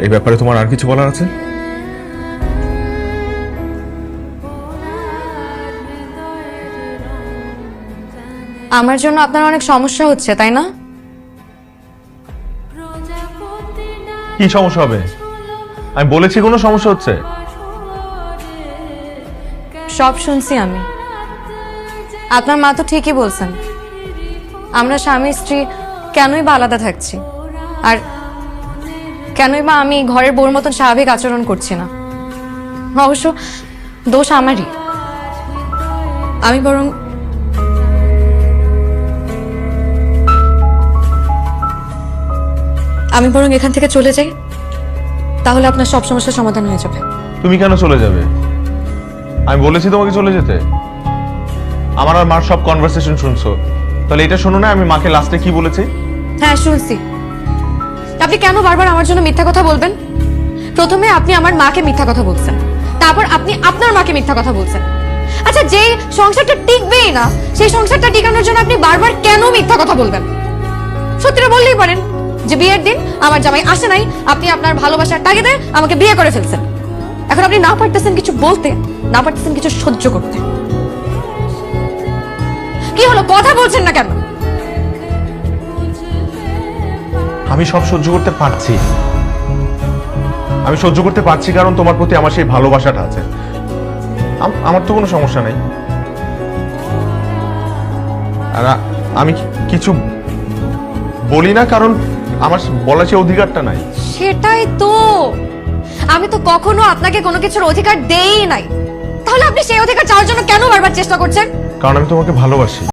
এই ব্যাপারে তোমার আর কিছু বলার আছে? আমার জন্য আপনার অনেক সমস্যা হচ্ছে, তাই না? কি সমস্যা হবে? আমি বলেছি কোনো সমস্যা হচ্ছে? সব শুনছি আমি। আপনার মা তো ঠিকই বলছেন, আমরা স্বামী স্ত্রী কেনই বা আলাদা থাকছি, আর কেনই বা আমি ঘরের বউর মতন স্বাভাবিক আচরণ করছি না। অবশ্য দোষ আমারই। আমি বরং এখান থেকে চলে যাই, তাহলে আপনার সব সমস্যার সমাধান হয়ে যাবে। তুমি কেন চলে যাবে? আমি বলেছি তোমাকে চলে যেতে। আমার আর মার সব কনভারসেশন শুনছো, তাহলে এটা শোনো না আমি মাকে লাস্টে কি বলেছি? হ্যাঁ শুনছি। আপনি কেন বারবার আমার জন্য মিথ্যা কথা বলবেন? প্রথমে আপনি আমার মাকে মিথ্যা কথা বলছেন, তারপর আপনি আপনার মাকে মিথ্যা কথা বলছেন। আচ্ছা, যে সংসারটা টিকবেই না সেই সংসারটা টিকানোর জন্য আপনি বারবার কেন মিথ্যা কথা বলবেন? সত্যিটা বললেই পারেন যে বিয়ের দিন আমার জামাই আসে নাই, আপনি আপনার ভালোবাসার তাগিদে আমাকে বিয়ে করে ফেলছেন। এখন আপনি না পারতেছেন কিছু বলতে, না পারতেছেন কিছু সহ্য করতে। কি হলো, কথা বলছেন না কেন? আমি সব সহ্য করতে পারছি। আমি সহ্য করতে পারছি কারণ তোমার প্রতি আমার সেই ভালোবাসাটা আছে। আমার তো কোনো সমস্যা নেই। আর আমি কিছু বলি না কারণ আমার বলার সেই অধিকারটা নাই। সেটাই তো, আমি তো কখনো আপনাকে কোনো কিছুর অধিকার দেই নাই, তাহলে আপনি সেই অধিকার চাওয়ার জন্য কেন বারবার চেষ্টা করছেন? কারণ আমি তোমাকে ভালোবাসি।